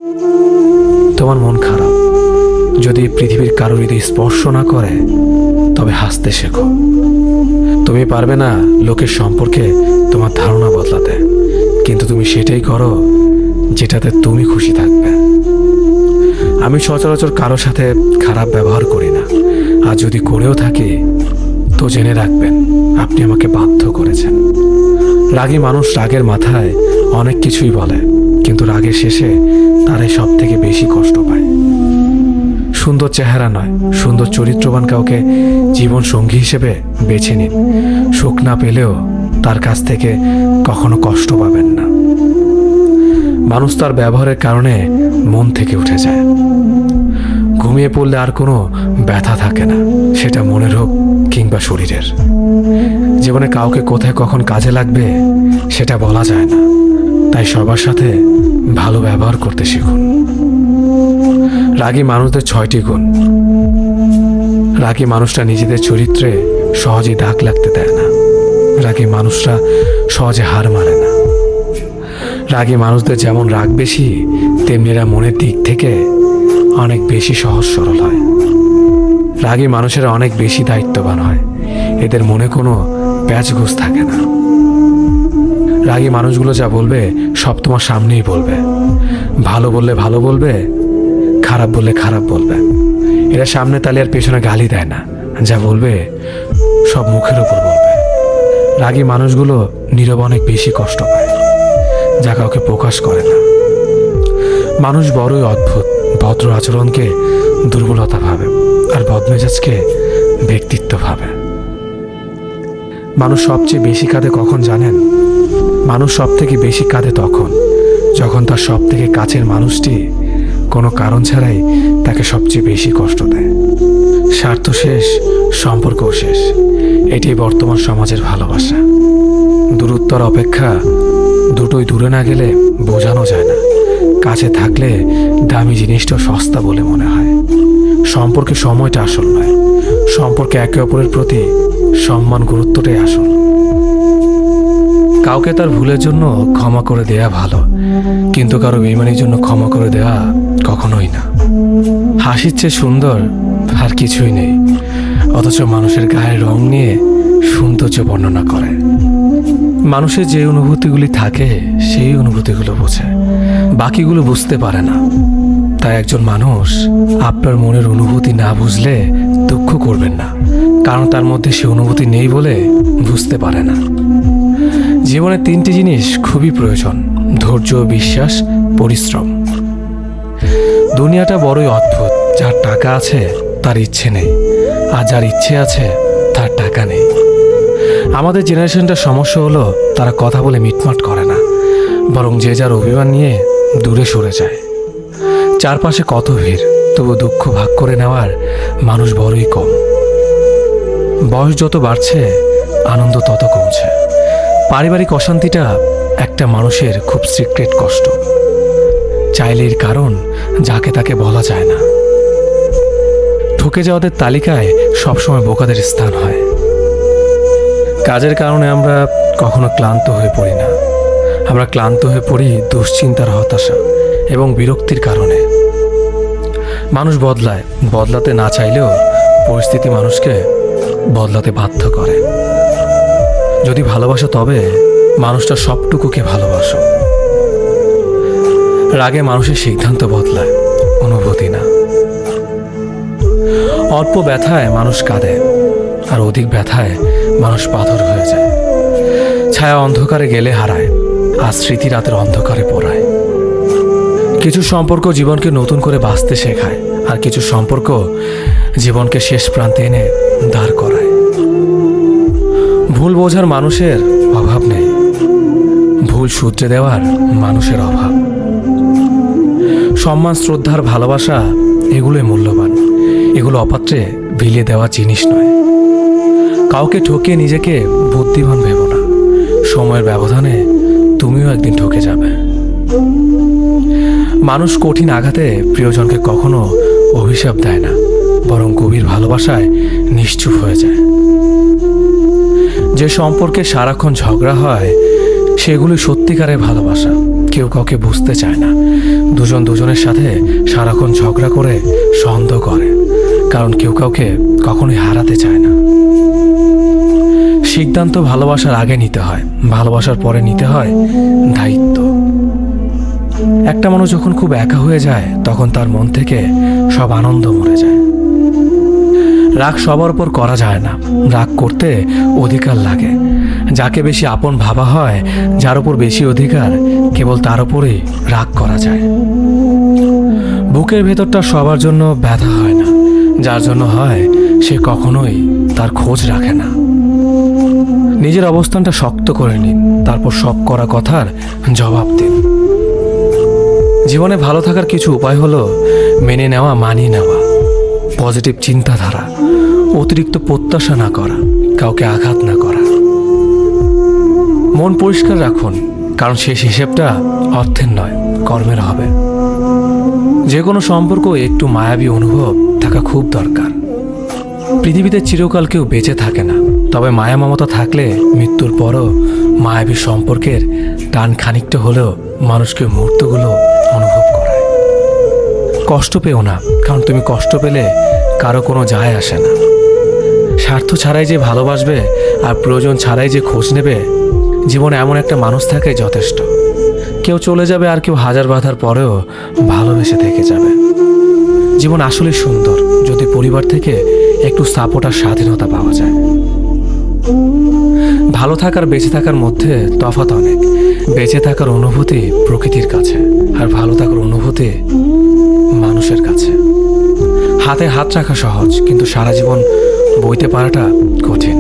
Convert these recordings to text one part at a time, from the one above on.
তোমার মন খারাপ, যদি পৃথিবীর কারো হৃদয় স্পর্শ না করে তবে হাসতে শেখো। তুমি পারবে না লোকের সম্পর্কে তোমার ধারণা বদলাতে, কিন্তু তুমি সেটাই করো যেটাতে তুমি খুশি থাকবে। আমি সচরাচর কারো সাথে খারাপ ব্যবহার করি না, আর যদি করেও থাকি তো জেনে রাখবেন আপনি আমাকে বাধ্য করেছেন। রাগী মানুষ রাগের মাথায় অনেক কিছুই বলে, কিন্তু রাগের শেষে তারাই সব থেকে বেশি কষ্ট পায়। সুন্দর চেহারা নয়, সুন্দর চরিত্রবান কাউকে জীবন সঙ্গী হিসেবে বেছে নিন। সুখ না পেলেও তার কাছ থেকে কখনো কষ্ট পাবেন না। মানুষ তার ব্যবহারের কারণে মন থেকে উঠে যায়। ঘুমিয়ে পড়লে আর কোনো ব্যথা থাকে না, সেটা মনের হোক কিংবা শরীরের। জীবনে কাউকে কোথায় কখন কাজে লাগবে সেটা বলা যায় না, তাই সবার সাথে ভালো ব্যবহার করতে শিখুন। রাগী মানুষদের 6টি গুণ। রাগী মানুষরা নিজেদের চরিত্রে সহজেই দাগ লাগতে দেয় না। রাগী মানুষরা সহজে হার মানে না। রাগী মানুষদের যেমন রাগ বেশি, তেমনি এরা মনের দিক থেকে অনেক বেশি সহজ সরল হয়। রাগী মানুষেরা অনেক বেশি দায়িত্ববান হয়, এদের মনে কোনো প্যাচগোছ থাকে না। রাগী মানুষগুলো যা বলবে সব তোমার সামনেই বলবে। ভালো বললে ভালো বলবে, খারাপ বললে খারাপ বলবে। এরা সামনে তালে আর পেছনে গালি দেয় না, যা বলবে সব মুখের উপর বলবে। রাগী মানুষগুলো নীরবে অনেক বেশি কষ্ট পায়, যা কাউকে প্রকাশ করে না। মানুষ বড়ই অদ্ভুত, ভদ্র আচরণকে দুর্বলতা ভাবে আর বদমেজাজকে ব্যক্তিত্ব ভাবে। মানুষ সবচেয়ে বেশি কাঁদে কখন জানেন? মানুষ সব থেকে বেশি কাঁদে তখন যখন তার সব থেকে কাছের মানুষটি কোনো কারণ ছাড়াই তাকে সবচেয়ে বেশি কষ্ট দেয়। স্বার্থ শেষ, সম্পর্কও শেষ, এটাই বর্তমান সমাজের ভালোবাসা। দূরত্বর অপেক্ষা দুটোই দূরে না গেলে বোঝানো যায় না। কাছে থাকলে দামি জিনিসটাও সস্তা বলে মনে হয়। সম্পর্কে সময়টা আসল নয়, সম্পর্কে একে অপরের প্রতি সম্মান গুরুত্বটাই আসল। কাউকে তার ভুলের জন্য ক্ষমা করে দেয়া ভালো, কিন্তু কারো বেইমানির জন্য ক্ষমা করে দেওয়া কখনোই না। হাসির চেয়ে সুন্দর আর কিছুই নেই, অথচ মানুষের গায়ের রং নিয়ে সৌন্দর্য বর্ণনা করে। মানুষের যে অনুভূতিগুলি থাকে সেই অনুভূতিগুলো বোঝে, বাকিগুলো বুঝতে পারে না। তাই একজন মানুষ আপনার মনের অনুভূতি না বুঝলে দুঃখ করবেন না, কারণ তার মধ্যে সে অনুভূতি নেই বলে বুঝতে পারে না। জীবনে 3টি জিনিস খুবই প্রয়োজন: ধৈর্য, বিশ্বাস, পরিশ্রম। দুনিয়াটা বড়ই অদ্ভুত, যার টাকা আছে তার ইচ্ছে নেই, আর যার ইচ্ছে আছে তার টাকা নেই। আমাদের জেনারেশনটার সমস্যা হলো তারা কথা বলে মিটমাট করে না, বরং যে যার অভিমান নিয়ে দূরে সরে যায়। চারপাশে কত ভিড়, তবু দুঃখ ভাগ করে নেওয়ার মানুষ বড়ই কম। বয়স যত বাড়ছে আনন্দ তত কমছে। পারিবারিক অশান্তিটা একটা মানুষের খুব সিক্রেট কষ্ট, চাইলে এর কারণ যাকে তাকে বলা যায় না। ঠকে যাওয়াদের তালিকায় সবসময় বোকাদের স্থান হয়। কাজের কারণে আমরা কখনো ক্লান্ত হয়ে পড়ি না, আমরা ক্লান্ত হয়ে পড়ি দুশ্চিন্তার, হতাশা এবং বিরক্তির কারণে। মানুষ বদলায়, বদলাতে না চাইলেও পরিস্থিতি মানুষকে বদলাতে বাধ্য করে। যদি ভালোবাসো তবে মানুষটা সবটুকুকে ভালোবাসো। রাগে মানুষের সিদ্ধান্ত বদলায়, অনুভূতি না। অল্প ব্যথায় মানুষ কাঁদে, আর অধিক ব্যথায় মানুষ পাথর হয়ে যায়। ছায়া অন্ধকারে গেলে হারায়, আর স্মৃতি রাতের অন্ধকারে পোড়ায়। কিছু সম্পর্ক জীবনকে নতুন করে বাঁচতে শেখায়, আর কিছু সম্পর্ক জীবনকে শেষ প্রান্তে এনে দাঁড় করায়। ভুল বোঝার মানুষের অভাব নেই, ভুল শুধরে দেওয়ার মানুষের অভাব। সম্মান, শ্রদ্ধার, ভালোবাসা এগুলোই মূল্যবান, এগুলো অপাত্রে বিলিয়ে দেওয়া জিনিস নয়। কাউকে ঠকিয়ে নিজেকে বুদ্ধিমান ভেবো না, সময়ের ব্যবধানে তুমিও একদিন ঠকে যাবে। মানুষ কঠিন আঘাতে প্রিয়জনকে কখনো অভিশাপ দেয় না, বরং গভীর ভালোবাসায় নিশ্চুপ হয়ে যায়। যে সম্পর্কে সারাক্ষণ ঝগড়া হয় সেগুলি সত্যিকারের ভালোবাসা। কেউ কাউকে বুঝতে চায় না, দুজন দুজনের সাথে সারাক্ষণ ঝগড়া করে সন্দেহ করে, কারণ কেউ কাউকে কখনোই হারাতে চায় না। সিদ্ধান্ত ভালোবাসার আগে নিতে হয়, ভালোবাসার পরে নিতে হয় দায়িত্ব। একটা মানুষ যখন খুব একা হয়ে যায় তখন তার মন থেকে সব আনন্দ মরে যায়। রাগ সবার উপর করা যায় না, রাগ করতে অধিকার লাগে। যাকে বেশি আপন ভাবা হয়, যার উপর বেশি অধিকার, কেবল তার উপরেই রাগ করা যায়। বুকের ভেতরটা সবার জন্য ব্যথা হয় না, যার জন্য হয় সে কখনোই তার খোঁজ রাখে না। নিজের অবস্থানটা শক্ত করে নিন, তারপর সব করা কথার জবাব দিন। জীবনে ভালো থাকার কিছু উপায় হলো মেনে নেওয়া, মানিয়ে নেওয়া, পজিটিভ চিন্তাধারা, অতিরিক্ত প্রত্যাশা না করা, কাউকে আঘাত না করা। মন পরিষ্কার রাখুন, কারণ শেষ হিসেবটা অর্থের নয়, কর্মের হবে। যে কোনো সম্পর্ক একটু মায়াবী অনুভব থাকা খুব দরকার। পৃথিবীতে চিরকাল কেউ বেঁচে থাকে না, তবে মায়া মমতা থাকলে মৃত্যুর পরও মায়াবী সম্পর্কের টান খানিকটা হলেও মানুষকে মুহূর্তগুলো অনুভব করায়। কষ্ট পেও না, কারণ তুমি কষ্ট পেলে কারো কোনো যায় আসে না। স্বার্থ ছাড়াই যে ভালোবাসবে আর প্রয়োজন ছাড়াই যে খোঁজ নেবে, জীবনে এমন একটা মানুষ থাকাই যথেষ্ট। কেউ চলে যাবে আর কেউ হাজার বাধার পরেও ভালোবেসে থেকে যাবে। জীবন আসলে সুন্দর যদি পরিবার থেকে একটু সাপোর্ট আর স্বাধীনতা পাওয়া যায়। ভালো থাকার বেঁচে থাকার মধ্যে তফাৎ অনেক। বেঁচে থাকার অনুভূতি প্রকৃতির কাছে, আর ভালো থাকার অনুভূতি মানুষের কাছে। হাতে হাত রাখা সহজ, কিন্তু সারা জীবন বইতে পারাটা কঠিন।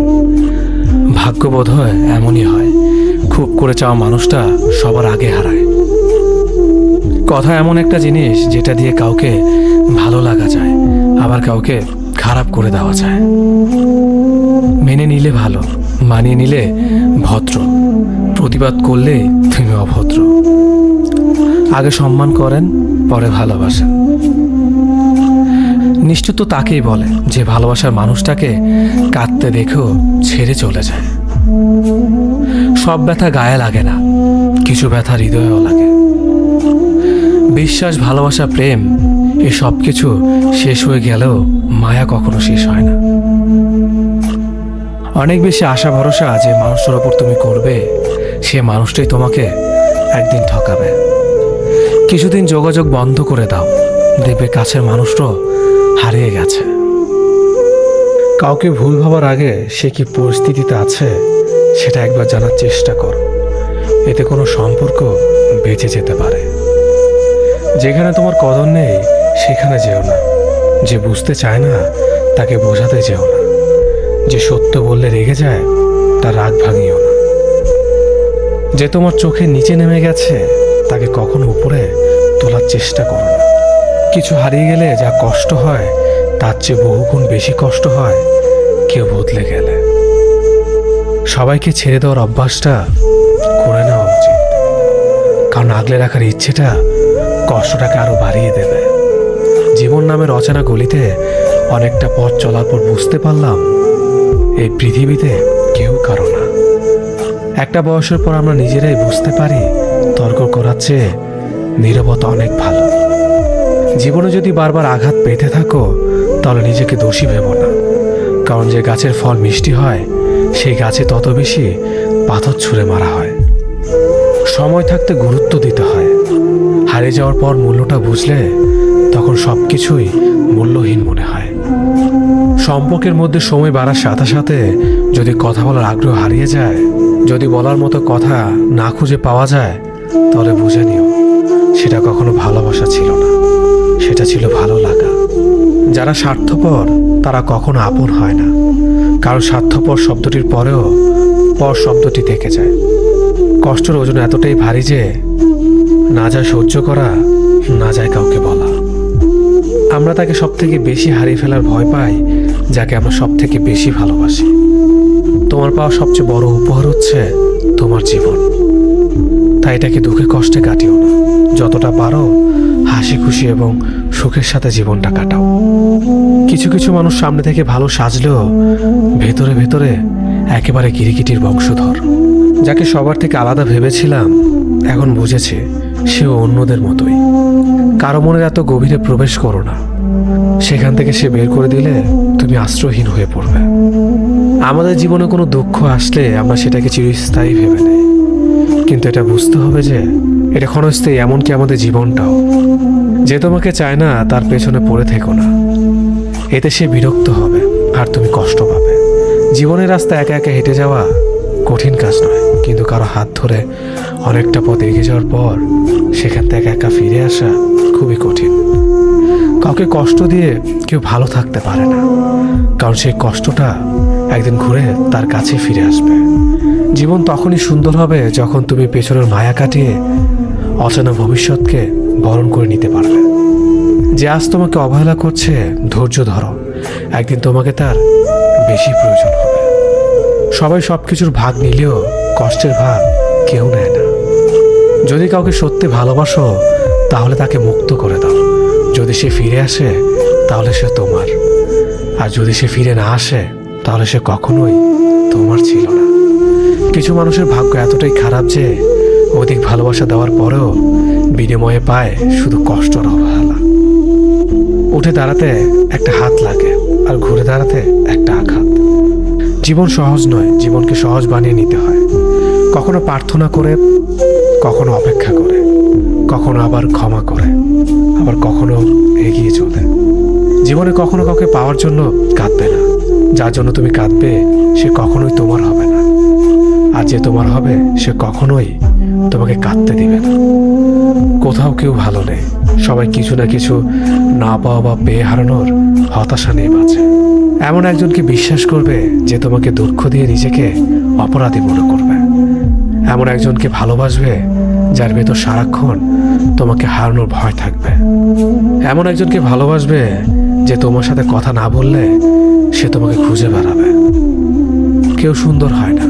ভাগ্যবোধ হয় এমনই হয়, খুব করে চাওয়া মানুষটা সবার আগে হারায়। কথা এমন একটা জিনিস যেটা দিয়ে কাউকে ভালো লাগা যায়, আবার কাউকে খারাপ করে দেওয়া যায়। মেনে নিলে ভালো, মানিয়ে নিলে ভদ্র, প্রতিবাদ করলে তুমি অভদ্র। আগে সম্মান করেন, পরে ভালোবাসেন। নিষ্ঠুর তো তাকেই বলে যে ভালোবাসার মানুষটাকে কাঁদতে দেখেও ছেড়ে চলে যায়। সব ব্যথা গায়ে লাগে না, কিছু ব্যথা হৃদয়েও লাগে। বিশ্বাস, ভালোবাসা, প্রেম, এ সব কিছু শেষ হয়ে গেলেও মায়া কখনো শেষ হয় না। অনেক বেশি আশা ভরসা যে মানুষটার ওপর তুমি করবে, সে মানুষটাই তোমাকে একদিন ঠকাবে। কিছুদিন যোগাযোগ বন্ধ করে দাও, দেখবে কাছের মানুষটাও হারিয়ে গেছে। কাউকে ভুল ভাবার আগে সে কি পরিস্থিতিতে আছে সেটা একবার জানার চেষ্টা করো, এতে কোনো সম্পর্ক বেঁচে যেতে পারে। যেখানে তোমার কদর নেই সেখানে যেও না। যে বুঝতে চায় না তাকে বোঝাতে যেও না। যে সত্য বললে রেগে যায় তার রাগ ভাঙিও না। যে তোমার চোখের নিচে নেমে গেছে তাকে কখনো উপরে তোলার চেষ্টা করো না। কিছু হারিয়ে গেলে যা কষ্ট হয় তার চেয়ে বহুগুণ বেশি কষ্ট হয় কেউ বদলে গেলে। সবাইকে ছেড়ে দেওয়ার অভ্যাসটা করে নেওয়া উচিত, কারণ আগলে রাখার ইচ্ছেটা কষ্টটাকে আরো বাড়িয়ে দেবে। জীবন নামের অচেনা গলিতে অনেকটা পথ চলার পর বুঝতে পারলাম এই পৃথিবীতে কেউ কারো না। একটা বয়সের পর আমরা নিজেরাই বুঝতে পারি তর্ক করার চেয়ে নীরবতা অনেক ভালো। জীবনে যদি বারবার আঘাত পেতে থাকো তাহলে নিজেকে দোষী ভেবো না, কারণ যে গাছের ফল মিষ্টি হয় সেই গাছে তত বেশি পাথর ছুঁড়ে মারা হয়। সময় থাকতে গুরুত্ব দিতে হয়। হারিয়ে যাওয়ার পর মূল্যটা বুঝলে তখন সব কিছুই মূল্যহীন মনে হয়। সম্পর্কের মধ্যে সময় বাড়ার সাথে সাথে যদি কথা বলার আগ্রহ হারিয়ে যায়, যদি বলার মতো কথা না খুঁজে পাওয়া যায়, তাহলে বুঝে নিও সেটা কখনো ভালোবাসা ছিল না, সেটা ছিল ভালো লাগা। যারা স্বার্থপর তারা কখনো আপন হয় না, কারণ স্বার্থপর শব্দটির পরেও পর শব্দটি থেকে যায়। কষ্টের ওজন এতটাই ভারী যে না যায় সহ্য করা, না যায় কাউকে বলা। আমরা তাকে সব থেকে বেশি হারিয়ে ফেলার ভয় পাই যাকে আমরা সব থেকে বেশি ভালোবাসি। তোমার পাওয়া সবচেয়ে বড় উপহার হচ্ছে তোমার জীবন, তাই এটাকে দুঃখে কষ্টে কাটিও না। যতটা পারো হাসি খুশি এবং সুখের সাথে জীবনটা কাটাও। কিছু কিছু মানুষ সামনে থেকে ভালো সাজলেও ভেতরে ভেতরে একেবারে কিরিকিটির বংশধর। যাকে সবার থেকে আলাদা ভেবেছিলাম, এখন বুঝেছি সেও অন্যদের মতোই। কারো মনের এত গভীরে প্রবেশ করো না, সেখান থেকে সে বের করে দিলে তুমি আশ্রয়হীন হয়ে পড়বে। আমাদের জীবনে কোনো দুঃখ আসলে আমরা সেটাকে চিরস্থায়ী ভেবে নেই, কিন্তু এটা বুঝতে হবে যে এটা ক্ষণস্থায়ী, এমনকি আমাদের জীবনটাও। যে তোমাকে চায় না তার পেছনে পড়ে থেকো না, এতে সে বিরক্ত হবে আর তুমি কষ্ট পাবে। জীবনের রাস্তা একা একা হেঁটে যাওয়া কঠিন কাজ নয়, কিন্তু কারো হাত ধরে অনেকটা পথ এগিয়ে যাওয়ার পর সেখান থেকে একা ফিরে আসা খুবই কঠিন। কাউকে কষ্ট দিয়ে কেউ ভালো থাকতে পারে না, কারণ সেই কষ্টটা একদিন ঘুরে তার কাছে ফিরে আসবে। জীবন তখনই সুন্দর হবে যখন তুমি পেছনের মায়া কাটিয়ে অচেনা ভবিষ্যৎকে বরণ করে নিতে পারবে। যে আজ তোমাকে অবহেলা করছে, ধৈর্য ধরো, একদিন তোমাকে তার বেশি প্রয়োজন হবে। সবাই সবকিছুর ভাগ নিলেও কষ্টের ভাগ কেউ নেয় না। যদি কাউকে সত্যি ভালোবাসো তাহলে তাকে মুক্ত করে দাও। যদি সে ফিরে আসে তাহলে সে তোমার, আর যদি সে ফিরে না আসে তাহলে সে কখনোই তোমার ছিল না। কিছু মানুষের ভাগ্য এতটাই খারাপ যে অধিক ভালোবাসা দেওয়ার পরেও বিনিময়ে পায় শুধু কষ্ট আর অবহেলা। উঠে দাঁড়াতে একটা হাত লাগে আর ঘুরে দাঁড়াতে একটা আঘাত। জীবন সহজ নয়, জীবনকে সহজ বানিয়ে নিতে হয়। কখনো প্রার্থনা করে, কখনো অপেক্ষা করে, কখনো আবার ক্ষমা করে, আবার কখনো এগিয়ে চলে। জীবনে কখনো কাউকে পাওয়ার জন্য কাঁদবে না। যার জন্য তুমি কাঁদবে সে কখনোই তোমার হবে না, আর যে তোমার হবে সে কখনোই তোমাকে কাঁদতে দিবে না। কোথাও কেউ ভালো নেই, সবাই কিছু না কিছু না পাওয়া বা পেয়ে হারানোর হতাশা নিয়ে বাঁচে। এমন একজনকে বিশ্বাস করবে যে তোমাকে দুঃখ দিয়ে নিজেকে অপরাধী মনে করবে। এমন একজনকে ভালোবাসবে যার ভেতর সারাক্ষণ তোমাকে হারানোর ভয় থাকবে। এমন একজনকে ভালোবাসবে যে তোমার সাথে কথা না বললে সে তোমাকে খুঁজে বেড়াবে। কেউ সুন্দর হয় না,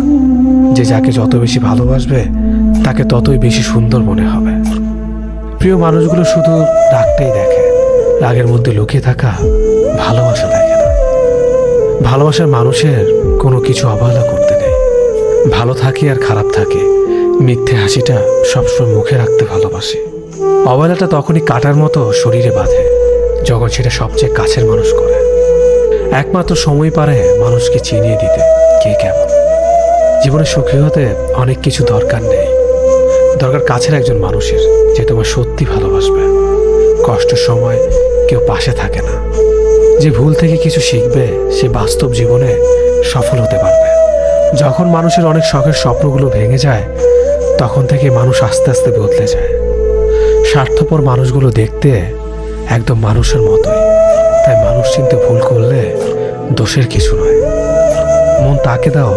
যে যাকে যত বেশি ভালোবাসবে তাকে ততই বেশি সুন্দর মনে হবে। প্রিয় মানুষগুলো শুধু রাগটাই দেখে, রাগের মধ্যে লুকিয়ে থাকা ভালোবাসা দেখে না। ভালোবাসার মানুষের কোনো কিছু অবহেলা করতে নেই। ভালো থাকি আর খারাপ থাকে, মিথ্যে হাসিটা সবসময় মুখে রাখতে ভালোবাসে। অবহেলাটা তখনই কাটার মতো শরীরে বাঁধে যখন সেটা সবচেয়ে কাছের মানুষ করে। একমাত্র সময় পারে মানুষকে চিনিয়ে দিতে কে কেমন। জীবনে সুখী হতে অনেক কিছু দরকার নেই, দরকার কাছের একজন মানুষের যে তোমার সত্যি ভালোবাসবে। কষ্টের সময় কেউ পাশে থাকে না। যে ভুল থেকে কিছু শিখবে সে বাস্তব জীবনে সফল হতে পারবে। যখন মানুষের অনেক শখের স্বপ্নগুলো ভেঙে যায় তখন থেকে মানুষ আস্তে আস্তে বদলে যায়। স্বার্থপর মানুষগুলো দেখতে একদম মানুষের মতোই, তাই মানুষ চিনতে ভুল করলে দোষের কিছু নয়। মন তাকে দাও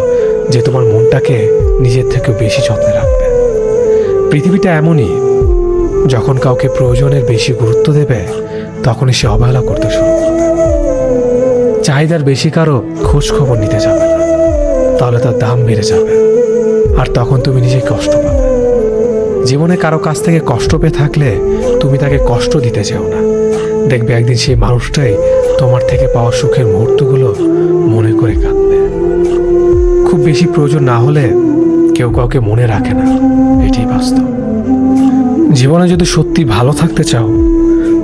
যে তোমার মনটাকে নিজের থেকে বেশি যত্নে রাখবে। পৃথিবীটা এমনই, যখন কাউকে প্রয়োজনের বেশি গুরুত্ব দেবে তখনই সে অবহেলা করতে শুরু করবে। চাহিদার বেশি কারো খোঁজ খবর নিতে যাবে না, তাহলে তার দাম বেড়ে যাবে আর তখন তুমি নিজেই কষ্ট পাবে। জীবনে কারো কাছ থেকে কষ্ট পেয়ে থাকলে তুমি তাকে কষ্ট দিতে চাও না। দেখবে একদিন সেই মানুষটাই তোমার থেকে পাওয়া সুখের মুহূর্তগুলো মনে করে কাঁদবে। খুব বেশি প্রয়োজন না হলে কেউ কাউকে মনে রাখে না, এটাই বাস্তব। জীবনে যদি সত্যি ভালো থাকতে চাও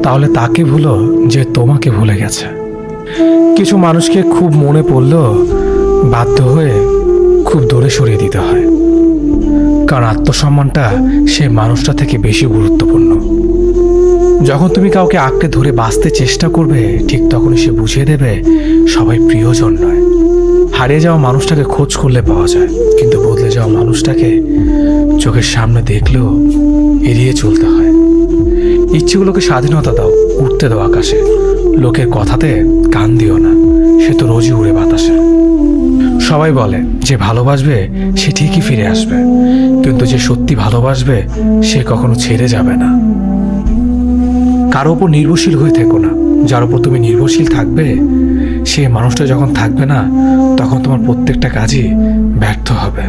তাহলে তাকে ভুলো যে তোমাকে ভুলে গেছে। কিছু মানুষকে খুব মনে পড়লেও বাধ্য হয়ে খুব দূরে সরিয়ে দিতে হয়, কারণ আত্মসম্মানটা সেই মানুষটা থেকে বেশি গুরুত্বপূর্ণ। যখন তুমি কাউকে আঁকড়ে ধরে বাঁচতে চেষ্টা করবে ঠিক তখনই সে বুঝিয়ে দেবে সবাই প্রিয়জন নয়। হারিয়ে যাওয়া মানুষটাকে খোঁজ করলে পাওয়া যায়, কিন্তু বদলে যাওয়া মানুষটাকে চোখের সামনে দেখলেও এড়িয়ে চলতে হয়। ইচ্ছেগুলোকে স্বাধীনতা দাও, উঠতে দাও আকাশে। লোকের কথাতে কান দিও না, সে তো রোজই উড়ে বাতাসে। সবাই বলে যে ভালোবাসবে সে ঠিকই ফিরে আসবে, কিন্তু যে সত্যি ভালোবাসবে সে কখনো ছেড়ে যাবে না। কারো উপর নির্ভরশীল হয়ে থেকো না। যার উপর তুমি নির্ভরশীল থাকবে সে মানুষটা যখন থাকবে না তখন তোমার প্রত্যেকটা কাজই ব্যর্থ হবে।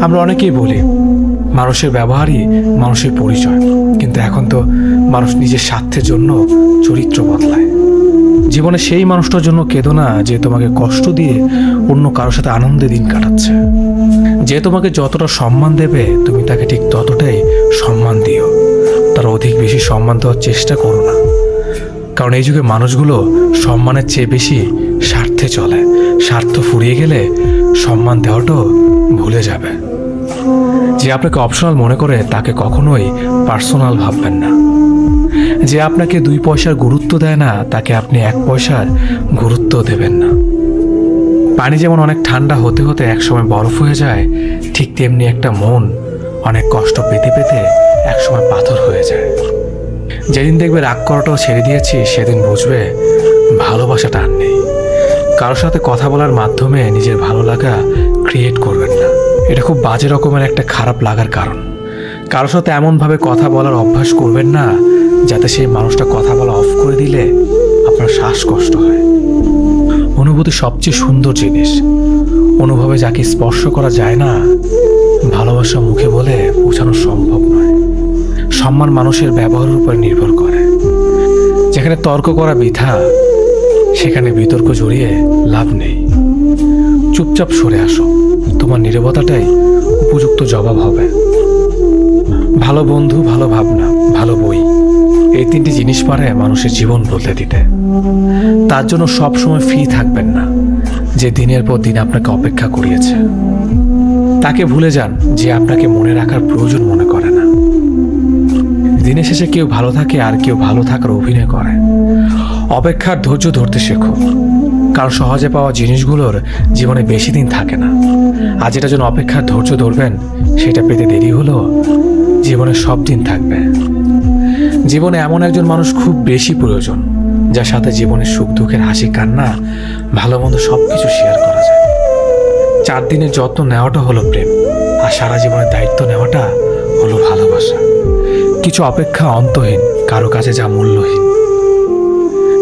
আমরা অনেকেই বলি মানুষের ব্যবহারই মানুষের পরিচয়, কিন্তু এখন তো মানুষ নিজের স্বার্থের জন্য চরিত্র বদলায়। জীবনে সেই মানুষটার জন্য কেঁদো না যে তোমাকে কষ্ট দিয়ে অন্য কারোর সাথে আনন্দে দিন কাটাচ্ছে। যে তোমাকে যতটা সম্মান দেবে তুমি তাকে ঠিক ততটাই সম্মান দিও, তার অধিক বেশি সম্মান দেওয়ার চেষ্টা করো না। কারণ এই যুগে মানুষগুলো সম্মানের চেয়ে বেশি স্বার্থে চলে। স্বার্থ ফুরিয়ে গেলে সম্মান দেওয়াটাও ভুলে যাবে। যে আপনাকে অপশনাল মনে করে তাকে কখনোই পার্সোনাল ভাববেন না। যে আপনাকে 2 পয়সার গুরুত্ব দেয় না তাকে আপনি 1 পয়সার গুরুত্ব দেবেন না। পানি যেমন অনেক ঠান্ডা হতে হতে একসময় বরফ হয়ে যায়, ঠিক তেমনি একটা মন অনেক কষ্ট পেতে পেতে একসময় পাথর হয়ে যায়। যেদিন দেখবে রাগ করাটাও ছেড়ে দিয়েছি সেদিন বুঝবে ভালোবাসাটা আর নেই। কারোর সাথে কথা বলার মাধ্যমে নিজের ভালো লাগা ক্রিয়েট করবেন না, এটা খুব বাজে রকমের একটা খারাপ লাগার কারণ। কারোর সাথে এমনভাবে কথা বলার অভ্যাস করবেন না যাতে সেই মানুষটা কথা বলা অফ করে দিলে আপনার শ্বাসকষ্ট হয়। অনুভূতি সবচেয়ে সুন্দর জিনিস। অনুভবে যাকে স্পর্শ করা যায় না, ভালোবাসা মুখে বলে বোঝানো সম্ভব নয়। সম্মান মানুষের ব্যবহারের উপর নির্ভর করে। যেখানে তর্ক করা বৃথা, সেখানে বিতর্ক জড়িয়ে লাভ নেই। চুপচাপ সরে আসো, তোমার নীরবতাটাই উপযুক্ত জবাব হবে। ভালো বন্ধু, ভালো ভাবনা, ভালো বই, এই 3টি জিনিস পারে মানুষের জীবন বদলে দিতে। তার জন্য সবসময় ফ্রি থাকবেন না যে দিনের পর দিন আপনাকে অপেক্ষা করিয়েছে। তাকে ভুলে যান যে আপনাকে মনে রাখার প্রয়োজন মনে করে না। দিনের শেষে কেউ ভালো থাকে আর কেউ ভালো থাকার অভিনয় করে। অপেক্ষার ধৈর্য ধরতে শেখো, কারণ সহজে পাওয়া জিনিসগুলোর জীবনে বেশি দিন থাকে না। আর যেটার জন্য অপেক্ষার ধৈর্য ধরবেন সেটা পেতে দেরি হলেও জীবনে সব দিন থাকবে। জীবনে এমন একজন মানুষ খুব বেশি প্রয়োজন যার সাথে জীবনের সুখ দুঃখের হাসি কান্না ভালো মন্দ সবকিছু শেয়ার করা যায়। 4 দিনের যত্ন নেওয়াটা হলো প্রেম, আর সারা জীবনের দায়িত্ব নেওয়াটা হলো ভালোবাসা। কিছু অপেক্ষা অন্তহীন, কারো কাছে যা মূল্যহীন।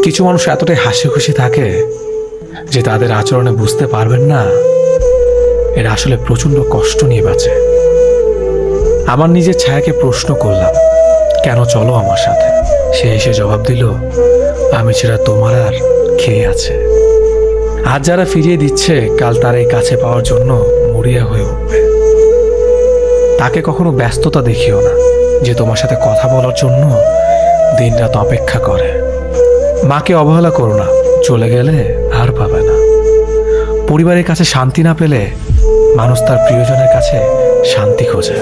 কিছু মানুষ এতটাই হাসি খুশি থাকে যে তাদের আচরণে বুঝতে পারবেন না এরা আসলে প্রচণ্ড কষ্ট নিয়ে বাঁচে। আমার নিজের ছায়াকে প্রশ্ন করলাম, কেন চলো আমার সাথে? সে এসে জবাব দিল, আমি ছাড়া তোমার আর খেয়ে আছে। আজ যারা ফিরিয়ে দিচ্ছে কাল তার এই কাছে পাওয়ার জন্য মরিয়া হয়ে উঠবে। তাকে কখনো ব্যস্ততা দেখিও না যে তোমার সাথে কথা বলার জন্য দিনরাত অপেক্ষা করে। মাকে অবহেলা করো না, চলে গেলে আর পাবে না। পরিবারের কাছে শান্তি না পেলে মানুষ তার প্রিয়জনের কাছে শান্তি খোঁজে।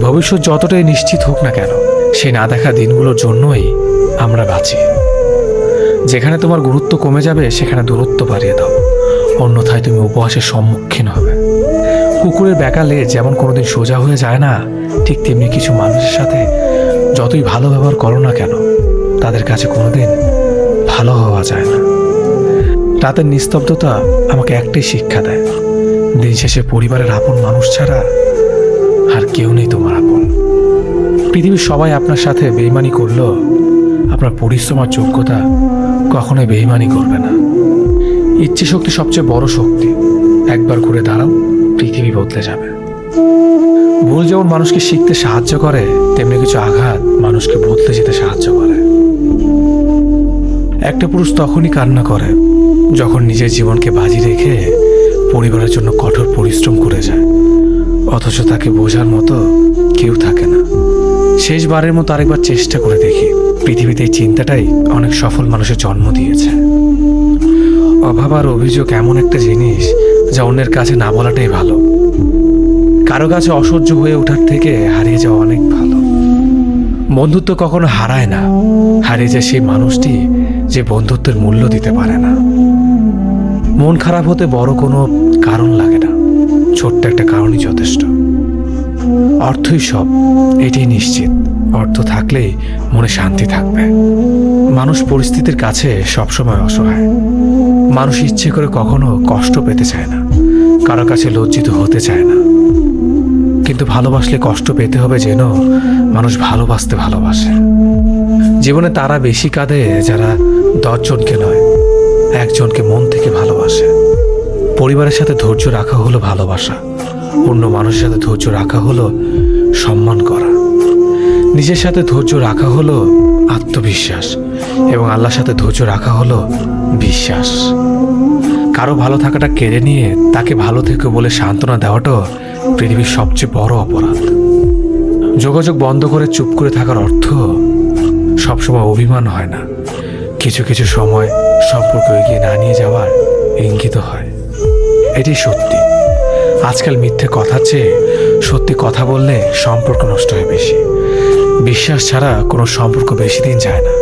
ভবিষ্যৎ যতটাই নিশ্চিত হোক না কেন, সেই না দেখা দিনগুলোর জন্যই আমরা বাঁচি। যেখানে তোমার গুরুত্ব কমে যাবে সেখানে দূরত্ব বাড়িয়ে দাও, অন্যথায় তুমি উপহাসের সম্মুখীন হবে। কুকুরের বেঁকা লেজ যেমন কোনোদিন সোজা হয়ে যায় না, ঠিক তেমনি কিছু মানুষের সাথে যতই ভালো ব্যবহার করো না কেন তাদের কাছে কোনোদিন ভালো হওয়া যায় না। রাতের নিস্তব্ধতা আমাকে একটাই শিক্ষা দেয়, দিন শেষে পরিবারের আপন মানুষ ছাড়া আর কেউ নেই তোমার আপন। পৃথিবীর সবাই আপনার সাথে বেইমানি করলেও আপনার পরিশ্রম আর যোগ্যতা কখনোই বেইমানি করবে না। ইচ্ছে শক্তি সবচেয়ে বড় শক্তি। একবার ঘুরে দাঁড়াও, পৃথিবী বদলে যাবে। ভুল যেমন মানুষকে শিখতে সাহায্য করে, তেমনি কিছু আঘাত মানুষকে বদলে যেতে সাহায্য করে। একটা পুরুষ তখনই কান্না করে যখন নিজের জীবনকে বাজি রেখে পরিবারের জন্য কঠোর পরিশ্রম করে যায়, অথচ তাকে বোঝার মতো কেউ থাকে না। শেষবারের মতো আরেকবার চেষ্টা করে দেখি। পৃথিবীতে এই চিন্তাটাই অনেক সফল মানুষের জন্ম দিয়েছে। অভাব আর অভিযোগ এমন একটা জিনিস যা অন্যের কাছে না বলাটাই ভালো। কারো কাছে অসহ্য হয়ে ওঠার থেকে হারিয়ে যাওয়া অনেক ভালো। বন্ধুত্ব কখনো হারায় না, হারিয়ে যায় সেই মানুষটি যে বন্ধুত্বের মূল্য দিতে পারে না। মন খারাপ হতে বড় কোনো কারণ লাগে না, ছোট্ট একটা কারণই যথেষ্ট। অর্থই সব, এটাই নিশ্চিত। অর্থ থাকলেই মনে শান্তি থাকবে। মানুষ পরিস্থিতির কাছে সবসময় অসহায়। মানুষ ইচ্ছে করে কখনো কষ্ট পেতে চায় না, কারো কাছে লজ্জিত হতে চায় না। কিন্তু ভালোবাসলে কষ্ট পেতে হবে যেন মানুষ ভালোবাসতে ভালোবাসে। জীবনে তারা বেশি কাঁদে যারা 10 জনকে নয়, 1 জনকে মন থেকে ভালোবাসে। পরিবারের সাথে ধৈর্য রাখা হলো ভালোবাসা, অন্য মানুষের সাথে ধৈর্য রাখা হলো সম্মান করা, নিজের সাথে ধৈর্য রাখা হলো আত্ম আত্মবিশ্বাস, এবং আল্লাহর সাথে ধৈর্য রাখা হলো বিশ্বাস। কারো ভালো থাকাটা কেড়ে নিয়ে তাকে ভালো থেকে বলে সান্ত্বনা দেওয়াটাও পৃথিবীর সবচেয়ে বড় অপরাধ। যোগাযোগ বন্ধ করে চুপ করে থাকার অর্থ সবসময় অভিমান হয় না, কিছু কিছু সময় সম্পর্ক এগিয়ে না নিয়ে যাওয়ার ইঙ্গিত হয়। এটি সত্যি। আজকাল মিথ্যে কথার চেয়ে সত্যি কথা বললে সম্পর্ক নষ্ট হয় বেশি। বিশ্বাস ছাড়া কোনো সম্পর্ক বেশি দিন যায় না,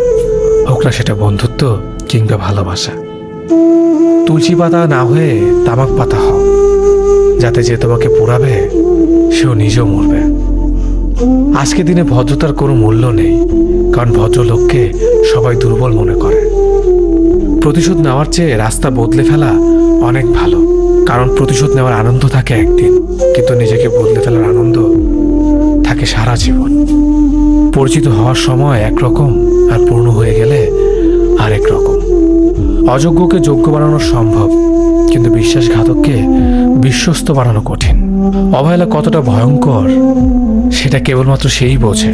হোক না সেটা বন্ধুত্ব কিংবা ভালোবাসা। তুলসী পাতা না হয়ে তামাক পাতা হও, যাতে যে তোমাকে পোড়াবে সেও নিজেও মরবে। আজকে দিনে ভদ্রতার কোনো মূল্য নেই, কারণ ভদ্রলোককে সবাই দুর্বল মনে করে। প্রতিশোধ নেওয়ার চেয়ে রাস্তা বদলে ফেলা অনেক ভালো, কারণ প্রতিশোধ নেওয়ার আনন্দ থাকে একদিন, কিন্তু নিজেকে বদলে ফেলার আনন্দ থাকে সারা জীবন। পরিচিত হওয়ার সময় একরকম, আর পূর্ণ হয়ে গেলে আরেক রকম। অযোগ্যকে যোগ্য বানানো সম্ভব, কিন্তু বিশ্বাসঘাতককে বিশ্বস্ত বানানো কঠিন। অবহেলা কতটা ভয়ঙ্কর সেটা কেবলমাত্র সেই বোঝে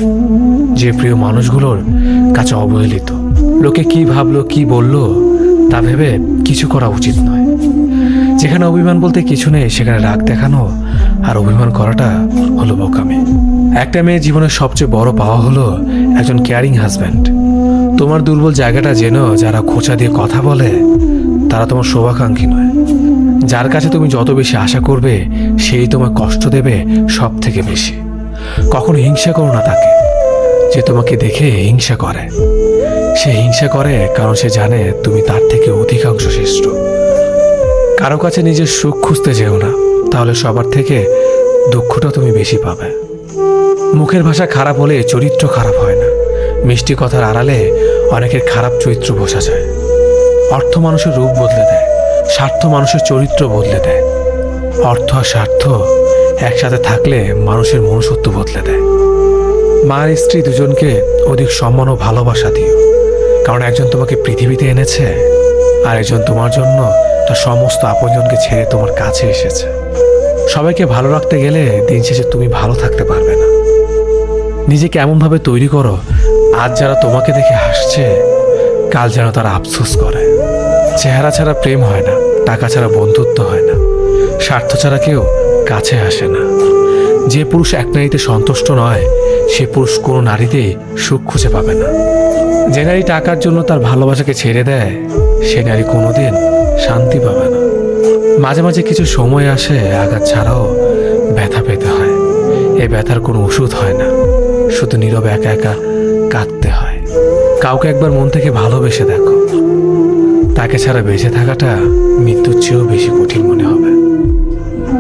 যে প্রিয় মানুষগুলোর কাছে অবহেলিত। লোকে কি ভাবলো, কি বললো তা ভেবে কিছু করা উচিত নয়। যেখানে অভিমান বলতে কিছু নেই, সেখানে রাগ দেখানো আর অভিমান করাটা হলো বোকামি। একটা মেয়ের জীবনের সবচেয়ে বড় পাওয়া হলো একজন কেয়ারিং হাজব্যান্ড। তোমার দুর্বল জায়গাটা জেনো, যারা খোঁচা দিয়ে কথা বলে তারা তোমার শুভাকাঙ্ক্ষী নয়। যার কাছে তুমি যত বেশি আশা করবে সেই তোমায় কষ্ট দেবে সব থেকে বেশি। কখনো হিংসা করো না তাকে যে তোমাকে দেখে হিংসা করে। সে হিংসা করে কারণ সে জানে তুমি তার থেকে অধিকাংশ শ্রেষ্ঠ। কারো কাছে নিজের সুখ খুঁজতে যেও না, তাহলে সবার থেকে দুঃখটা তুমি বেশি পাবে। মুখের ভাষা খারাপ হলে চরিত্র খারাপ হয় না। মিষ্টি কথার আড়ালে অনেকের খারাপ চরিত্র বোঝা যায়। অর্থ মানুষের রূপ বদলে দেয়, স্বার্থ মানুষের চরিত্র বদলে দেয়। অর্থ আর স্বার্থ একসাথে থাকলে মানুষের মনুষ্যত্ব বদলে দেয়। মা আর স্ত্রী দুজনকে অধিক সম্মান ও ভালোবাসা দিও, কারণ একজন তোমাকে পৃথিবীতে এনেছে আর একজন তোমার জন্য তার সমস্ত আপনজনকে ছেড়ে তোমার কাছে এসেছে। সবাইকে ভালো রাখতে গেলে দিন শেষে তুমি ভালো থাকতে পারবে না। নিজেকে এমনভাবে তৈরি করো আজ যারা তোমাকে দেখে হাসছে, কাল যেন তারা আফসোস করে। চেহারা ছাড়া প্রেম হয় না, টাকা ছাড়া বন্ধুত্ব হয় না, স্বার্থ ছাড়া কেউ কাছে আসে না। যে পুরুষ এক নারীতে সন্তুষ্ট নয়, সে পুরুষ কোনো নারীতেই সুখ খুঁজে পাবে না। যে নারী টাকার জন্য তার ভালোবাসাকে ছেড়ে দেয়, সে নারী কোনোদিন শান্তি পাবে না। মাঝে মাঝে কিছু সময় আসে আঘাত ছাড়াও ব্যথা পেতে হয়। এই ব্যথার কোনো ওষুধ হয় না, শুধু নীরবে একা একা কাঁদতে হয়। কাউকে একবার মন থেকে ভালোবেসে দেখো, তাকে ছাড়া বেঁচে থাকাটা মৃত্যুর চেয়েও বেশি কঠিন মনে হবে।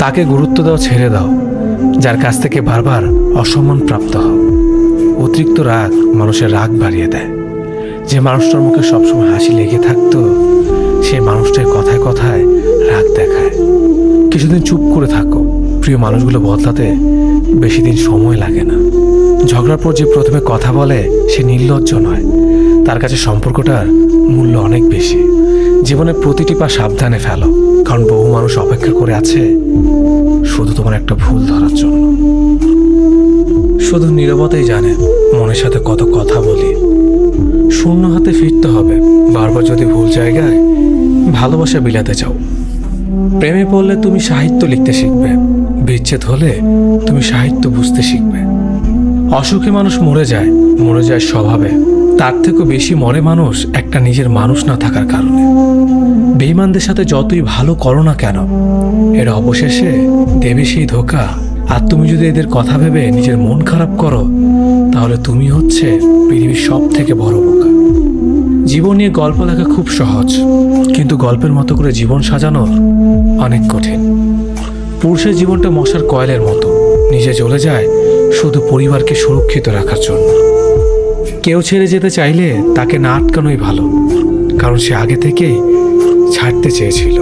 তাকে গুরুত্ব দাও, ছেড়ে দাও যার কাছ থেকে বারবার অসম্মান প্রাপ্ত হও। অতিরিক্ত রাগ মানুষের রাগ বাড়িয়ে দেয়। যে মানুষটার মুখে সবসময় হাসি লেগে থাকতো, সেই মানুষটার কথায় কথায় রাগ দেখায়। কিছুদিন চুপ করে থাকো, প্রিয় মানুষগুলো বদলাতে বেশি দিন সময় লাগে না। ঝগড়ার পর যে প্রথমে কথা বলে সে নির্লজ্জ নয়, তার কাছে সম্পর্কটার মূল্য অনেক বেশি। জীবনের প্রতিটি পা সাবধানে ফেলো, কারণ বহু মানুষ অপেক্ষা করে আছে শুধু তোমার একটা ভুল ধরার জন্য। শুধু নীরবতাই জানে মনের সাথে কত কথা বলি। শূন্য হাতে ফিরতে হবে বারবার যদি ভুল জায়গায় ভালোবাসা বিলাতে চাও। প্রেমে পড়লে তুমি সাহিত্য লিখতে শিখবে, বিচ্ছেদ হলে তুমি সাহিত্য বুঝতে শিখবে। অসুখে মানুষ মরে যায় স্বভাবে, তার থেকেও বেশি মরে মানুষ একটা নিজের মানুষ না থাকার কারণে। বেঈমানদের সাথে যতই ভালো করো না কেন, এর অবশেষে দেবে সেই ধোঁকা। আর তুমি যদি এদের কথা ভেবে নিজের মন খারাপ করো, তাহলে তুমি হচ্ছে পৃথিবীর সব থেকে বড় বোকা। জীবন নিয়ে গল্প লেখা খুব সহজ, কিন্তু গল্পের মতো করে জীবন সাজানো অনেক কঠিন। পুরুষের জীবনটা মশার কয়েলের মতো, নিজে জ্বলে যায় শুধু পরিবারকে সুরক্ষিত রাখার জন্য। কেউ ছেড়ে যেতে চাইলে তাকে না আটকানোই ভালো, কারণ সে আগে থেকেই ছাড়তে চেয়েছিল।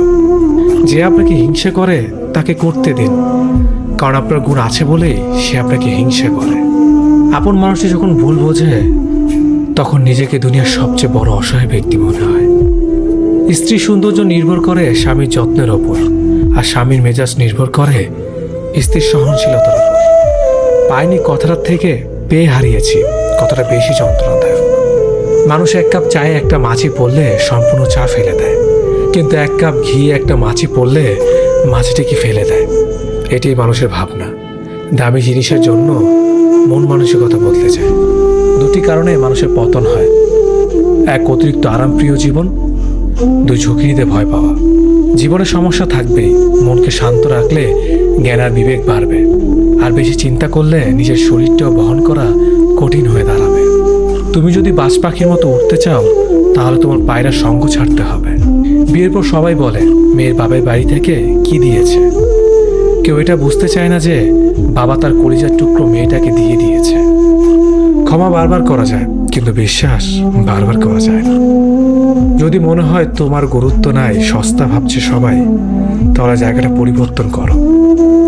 যে আপনাকে হিংসা করে তাকে করতে দিন, কারণ আপনার গুণ আছে বলেই সে আপনাকে হিংসা করে। আপন মানুষটি যখন ভুল বোঝে, তখন নিজেকে দুনিয়ার সবচেয়ে বড় অসহায় ব্যক্তি মনে হয়। স্ত্রীর সৌন্দর্য নির্ভর করে স্বামীর যত্নের ওপর, আর স্বামীর মেজাজ নির্ভর করে স্ত্রীর সহনশীলতার উপর। পাইনি কথাটার থেকে পেয়ে হারিয়েছি কতটা বেশি যন্ত্রণাদায়ক। মানুষ এক কাপ চায়ে একটা মাছি পড়লে সম্পূর্ণ চা ফেলে দেয়, কিন্তু এক কাপ ঘি একটা মাছি পড়লে মাছিটিকে ফেলে দেয়। এটাই মানুষের ভাবনা। দামি জিনিসের জন্য মন মানসিকতা বদলে যায়। দুটি কারণে মানুষের পতন হয়: এক, অতিরিক্ত আরামপ্রিয় জীবন; দুই, ঝুঁকি নিতে ভয় পাওয়া। জীবনে সমস্যা থাকবেই, মনকে শান্ত রাখলে জ্ঞান আর বিবেক বাড়বে। আর বেশি চিন্তা করলে নিজের শরীরটাও বহন করা কঠিন হয়ে দাঁড়াবে। তুমি যদি বাজ পাখির মতো উঠতে চাও, তাহলে তোমার পায়রার সঙ্গ ছাড়তে হবে। বিয়ের পর সবাই বলে মেয়ের বাবার বাড়ি থেকে কি দিয়েছে। কেউ এটা বুঝতে চায় না যে বাবা তার কলিজার টুকরো মেয়েটাকে দিয়ে দিয়েছে। ক্ষমা বারবার করা যায়, কিন্তু বিশ্বাস বারবার করা যায় না। যদি মনে হয় তোমার গুরুত্ব নাই, সস্তা ভাবছে সবাই, তাহলে জায়গাটা পরিবর্তন করো।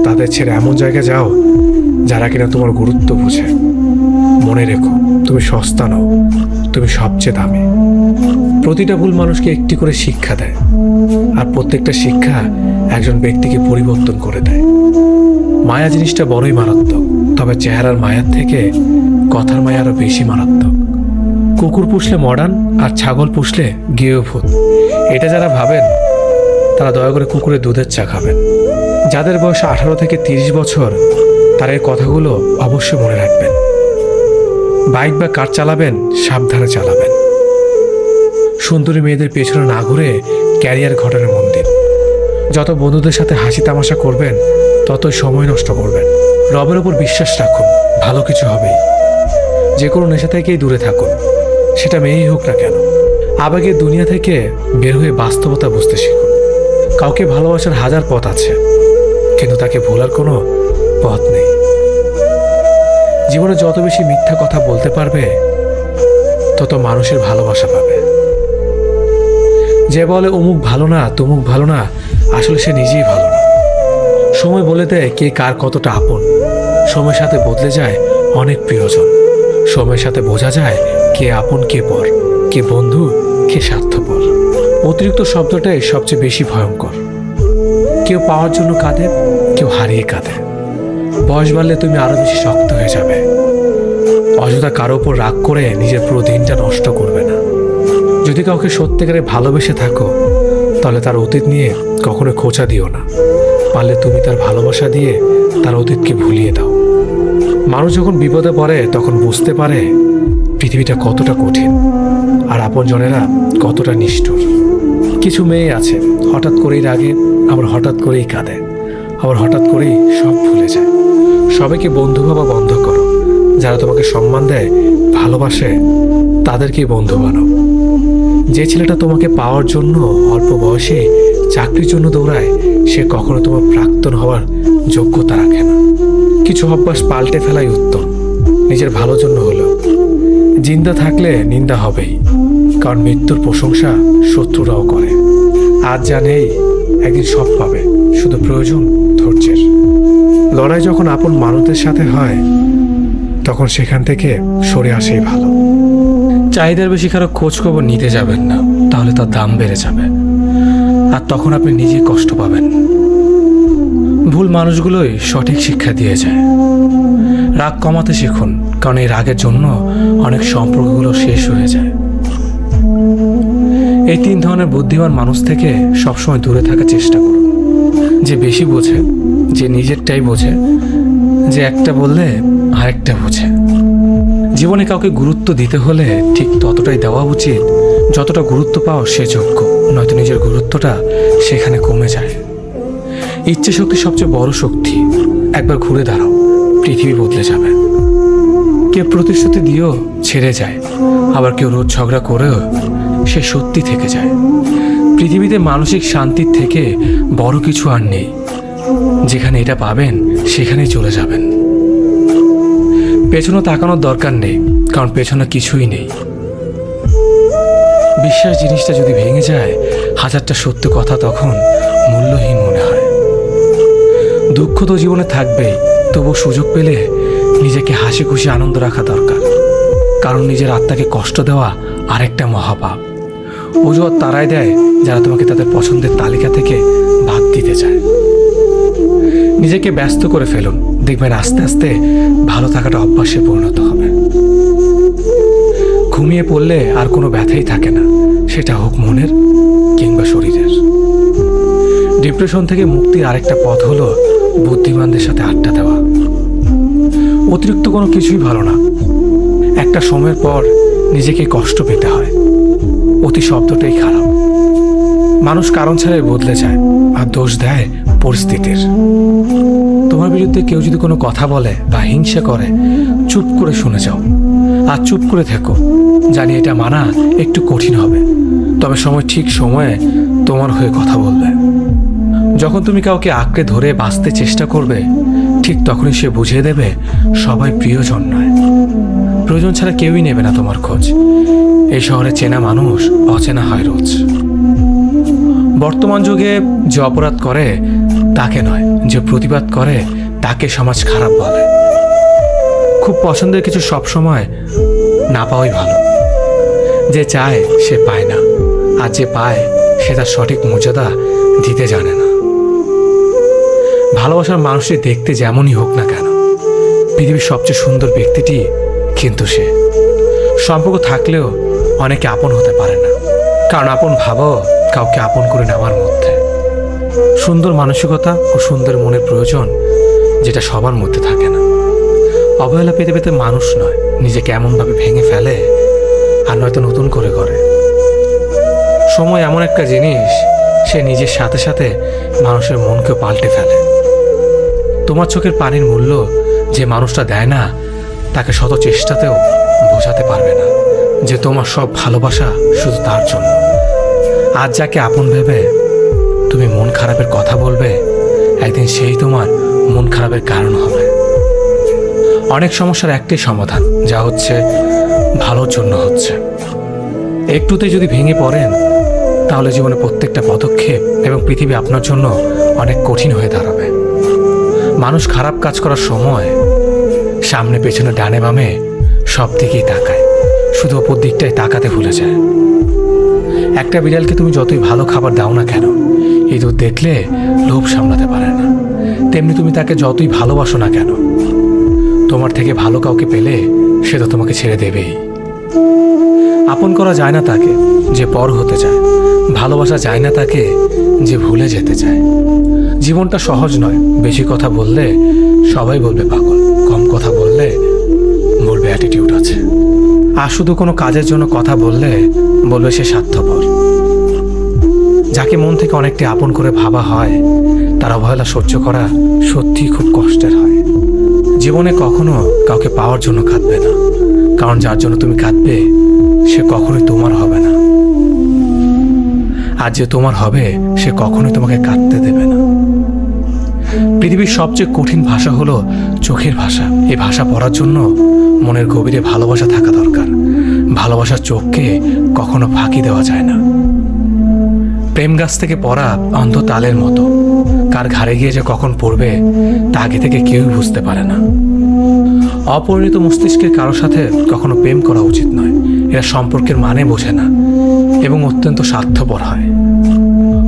তাদের ছেড়ে এমন জায়গায় যাও যারা কিনা তোমার গুরুত্ব বুঝে। মনে রেখো, তুমি সস্তা নও, তুমি সবচেয়ে দামি। প্রতিটা ভুল মানুষকে একটি করে শিক্ষা দেয়, আর প্রত্যেকটা শিক্ষা একজন ব্যক্তিকে পরিবর্তন করে দেয়। মায়া জিনিসটা বড়ই মারাত্মক, তবে চেহারার মায়ার থেকে কথার মায়া আরো বেশি মারাত্মক। কুকুর পুষলে মডার্ন, আর ছাগল পুষলে গৃহভূত। এটা যারা ভাবেন তারা দয়া করে কুকুরের দুধের চা খাবেন। যাদের বয়স 18 থেকে 30 বছর, তারা এই কথাগুলো অবশ্যই মনে রাখবেন। বাইক বা কার চালাবেন, সাবধানে চালাবেন। সুন্দরী মেয়েদের পেছনে না ঘুরে ক্যারিয়ার ঘটানো মন দিন। যত বন্ধুদের সাথে হাসি তামাশা করবেন, ততই সময় নষ্ট করবেন। রবের ওপর বিশ্বাস রাখুন, ভালো কিছু হবেই। যে কোনো নেশা থেকেই দূরে থাকুন, সেটা মেয়েই হোক না কেন। আবেগের দুনিয়া থেকে বের হয়ে বাস্তবতা বুঝতে শিখুন। কাউকে ভালোবাসার হাজার পথ আছে, কিন্তু তাকে ভোলার কোনো পথ নেই। জীবনে যত বেশি মিথ্যা কথা বলতে পারবে, তত মানুষের ভালোবাসা পাবে। যে বলে অমুক ভালো না, তমুক ভালো না, আসলে সে নিজেই ভালো না। সময় বলে দেয় কে কার কতটা আপন। সময়ের সাথে বদলে যায় অনেক প্রিয়জন। সময়ের সাথে বোঝা যায় কে আপন, কে পর, কে বন্ধু, কে স্বার্থপর। অতিরিক্ত শব্দটাই সবচেয়ে বেশি ভয়ঙ্কর। কেউ পাওয়ার জন্য কাঁদে, কেউ হারিয়ে কাঁদে। বয়স বাড়লে তুমি আরো বেশি শক্ত হয়ে যাবে। অযথা কারো উপর রাগ করে নিজের পুরো দিনটা নষ্ট করবে না। যদি কাউকে সত্যিকারে ভালোবেসে থাকো, তাহলে তার অতীত নিয়ে কখনো খোঁচা দিও না। পারলে তুমি তার ভালোবাসা দিয়ে তার অতীতকে ভুলিয়ে দাও। মানুষ যখন বিপদে পড়ে, তখন বুঝতে পারে পৃথিবীটা কতটা কঠিন, আর আপনজনেরা কতটা নিষ্ঠুর। কিছু মেয়ে আছে হঠাৎ করেই রাগে, আবার হঠাৎ করেই কাঁদে, আবার হঠাৎ করেই সব ভুলে যায়। সবাইকে বন্ধু ভাবা বন্ধ করো। যারা তোমাকে সম্মান দেয়, ভালোবাসে, তাদেরকেই বন্ধু বানাও। যে ছেলেটা তোমাকে পাওয়ার জন্য অল্প বয়সে চাকরির জন্য দৌড়ায়, সে কখনো তোমার প্রাক্তন হওয়ার যোগ্যতা রাখে না। কিছু অভ্যাস পাল্টে ফেলাই উত্তম, নিজের ভালোর জন্য হলেও। জিন্দা থাকলে নিন্দা হবেই, কারণ মৃত্যুর প্রশংসা শত্রুরাও করে। আজ যা নেই, একদিন সব পাবে, শুধু প্রয়োজন ধৈর্যের। লড়াই যখন আপন মানুষদের সাথে হয়, তখন সেখান থেকে সরে আসেই ভালো। চাহিদার বেশি কারো খোঁজ খবর নিতে যাবেন না, তাহলে তার দাম বেড়ে যাবে, আর তখন আপনি নিজেই কষ্ট পাবেন। ভুল মানুষগুলোই সঠিক শিক্ষা দিয়ে যায়। রাগ কমাতে শিখুন, কারণ এই রাগের জন্য অনেক সম্পর্কগুলো শেষ হয়ে যায়। এই 3 ধরনের বুদ্ধিমান মানুষ থেকে সবসময় দূরে থাকার চেষ্টা করুন। যে বেশি বোঝে, যে নিজেরটাই বোঝে, যে একটা বললে আরেকটা বোঝে। জীবনে কাউকে গুরুত্ব দিতে হলে ঠিক ততটাই দেওয়া উচিত যতটা গুরুত্ব পাও সে যোগ্য, নয়তো নিজের গুরুত্বটা সেখানে কমে যায়। ইচ্ছে শক্তি সবচেয়ে বড় শক্তি। একবার ঘুরে দাঁড়াও, পৃথিবী বদলে যাবে। কেউ প্রতিশ্রুতি দিয়েও ছেড়ে যায়, আবার কেউ রোজ ঝগড়া করেও সে সত্যি থেকে যায়। পৃথিবীতে মানসিক শান্তির থেকে বড় কিছু আর নেই। যেখানে এটা পাবেন, সেখানেই চলে যাবেন। পেছনে তাকানোর দরকার নেই, কারণ পেছনে কিছুই নেই। বিশ্বাস জিনিসটা যদি ভেঙে যায়, হাজারটা সত্য কথা তখন মূল্যহীন মনে হয়। দুঃখ তো জীবনে থাকবেই, তবু সুযোগ পেলে নিজেকে হাসি খুশি আনন্দ রাখা দরকার। কারণ নিজের আত্মাকে কষ্ট দেওয়া আরেকটা মহাপাপ। অজুহাত তারাই দেয় যারা তোমাকে তাদের পছন্দের তালিকা থেকে বাদ দিতে চায়। নিজেকে ব্যস্ত করে ফেলুন, দেখবেন আস্তে আস্তে ভালো থাকাটা অভ্যাসে পরিণত হবে। ঘুমিয়ে পড়লে আর কোনো ব্যথাই থাকে না, সেটা হোক মনের কিংবা শরীরের। ডিপ্রেশন থেকে মুক্তির আরেকটা পথ হলো বুদ্ধিমানদের সাথে আড্ডা দেওয়া। অতিরিক্ত কোনো কিছুই ভালো না। একটা সময়ের পর নিজেকে কষ্ট পেতে হয়। অতি শব্দটাই খারাপ। মানুষ কারণ ছাড়াই বদলে যায় আর দোষ দেয় পরিস্থিতির। তোমার বিরুদ্ধে কেউ যদি কোনো কথা বলে বা হিংসা করে, চুপ করে শুনে যাও আর চুপ করে থেকো। জানি এটা মানা একটু কঠিন হবে, তবে ঠিক সময়ে তোমার হয়ে কথা বলবে। যখন তুমি কাউকে আঁকড়ে ধরে বাঁচতে চেষ্টা করবে, ঠিক তখনই সে বুঝিয়ে দেবে সবাই প্রিয়জন নয়। প্রয়োজন ছাড়া কেউই নেবে না তোমার খোঁজ। এই শহরে চেনা মানুষ অচেনা হয় রোজ। বর্তমান যুগে যে অপরাধ করে তাকে নয়, যে প্রতিবাদ করে তাকে সমাজ খারাপ বলে। খুব পছন্দের কিছু সবসময় না পাওয়াই ভালো। যে চায় সে পায় না, আর যে পায় সে তার সঠিক মর্যাদা দিতে জানে না। ভালোবাসার মানুষটি দেখতে যেমনই হোক না কেন, পৃথিবীর সবচেয়ে সুন্দর ব্যক্তিটি কিন্তু সে। সম্পর্ক থাকলেও অনেকে আপন হতে পারে না, কারণ আপন ভাবো কাউকে আপন করে নেওয়ার মধ্যে। সুন্দর মানসিকতা ও সুন্দর মনের প্রয়োজন, যেটা সবার মধ্যে থাকে না। অবহেলা পেতে পেতে মানুষ নয়, নিজেকে এমনভাবে ভেঙে ফেলে আর নয়তো নতুন করে গড়ে। সময় এমন একটা জিনিস, সে নিজের সাথে সাথে মানুষের মনকেও পাল্টে ফেলে। তোমার চোখের পানির মূল্য যে মানুষটা দেয় না, তাকে শত চেষ্টাতেও বোঝাতে পারবে না যে তোমার সব ভালোবাসা শুধু তার জন্য। আজ যাকে আপন ভেবে তুমি মন খারাপের কথা বলবে, একদিন সেই তোমার মন খারাপের কারণ হবে। অনেক সমস্যার একটাই সমাধান, যা হচ্ছে ভালোর জন্য হচ্ছে। একটুতে যদি ভেঙে পড়েন, তাহলে জীবনে প্রত্যেকটা পদক্ষেপ এবং পৃথিবী আপনার জন্য অনেক কঠিন হয়ে দাঁড়াবে। মানুষ খারাপ কাজ করার সময় সামনে পেছনে ডানে বামে সব দিকেই তাকায়, শুধু ওপর দিকটাই তাকাতে ভুলে যায়। একটা বিড়ালকে তুমি যতই ভালো খাবার দাও না কেন, ইঁদুর দেখলে লোভ সামলাতে পারে না। তেমনি তুমি তাকে যতই ভালোবাসো না কেন, তোমার থেকে ভালো কাউকে পেলে সে তো তোমাকে ছেড়ে দেবেই। আপন করা যায় না তাকে যে পর হতে চায়, ভালোবাসা যায় না তাকে যে ভুলে যেতে চায়। জীবনটা সহজ নয়। বেশি কথা বললে সবাই বলবে পাগল, কম কথা বললে বলবে অ্যাটিটিউড আছে, আর শুধু কোনো কাজের জন্য কথা বললে বলবে সে স্বার্থপর। যাকে মন থেকে অনেকটা আপন করে ভাবা হয়, তার অবহেলা সহ্য করা সত্যি খুব কষ্টের হয়। জীবনে কখনো কাউকে পাওয়ার জন্য কাঁদবে না, কারণ যার জন্য তুমি কাঁদবে সে কখনোই তোমার হবে না। আর যে তোমার হবে সে কখনোই তোমাকে কাঁদতে দেবে না। পৃথিবীর সবচেয়ে কঠিন ভাষা হলো চোখের ভাষা। এই ভাষা পড়ার জন্য মনের গভীরে ভালোবাসা থাকা দরকার। ভালোবাসার চোখকে কখনো ফাঁকি দেওয়া যায় না। প্রেম গাছ থেকে পড়া অন্ধ তালের মতো, কার ঘাড়ে গিয়ে যে কখন পড়বে তা আগে থেকে কেউই বুঝতে পারে না। অপরিণত মস্তিষ্কের কারোর সাথে কখনো প্রেম করা উচিত নয়। এরা সম্পর্কের মানে বোঝে না এবং অত্যন্ত স্বার্থপর হয়।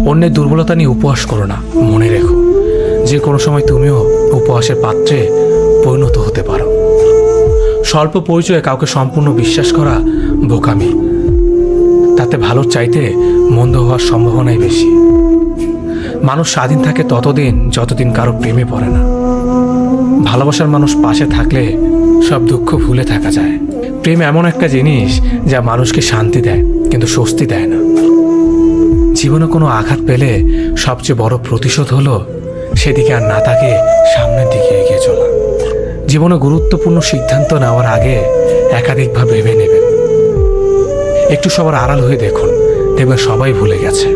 অন্যের দুর্বলতা নিয়ে উপহাস করো না। মনে রেখো, যে কোনো সময় তুমিও উপহাসের পাত্রে পরিণত হতে পারো। স্বল্প পরিচয়ে কাউকে সম্পূর্ণ বিশ্বাস করা বোকামি। তাতে ভালোর চাইতে মন্দ হওয়ার সম্ভাবনাই বেশি। মানুষ স্বাধীন থাকে ততদিন যতদিন কারো প্রেমে পড়ে না। ভালোবাসার মানুষ পাশে থাকলে সব দুঃখ ভুলে থাকা যায়। প্রেম এমন একটা জিনিস যা মানুষকে শান্তি দেয়, কিন্তু স্বস্তি দেয় না। জীবনে কোনো আঘাত পেলে সবচেয়ে বড় প্রতিশোধ হলো সেদিকে আর না তাকে সামনের দিকে এগিয়ে চলা। জীবনে গুরুত্বপূর্ণ সিদ্ধান্ত নেওয়ার আগে একাধিকভাবে ভেবে নেবেন। একটু সবার আড়াল হয়ে দেখুন, দেখবেন সবাই ভুলে গেছে।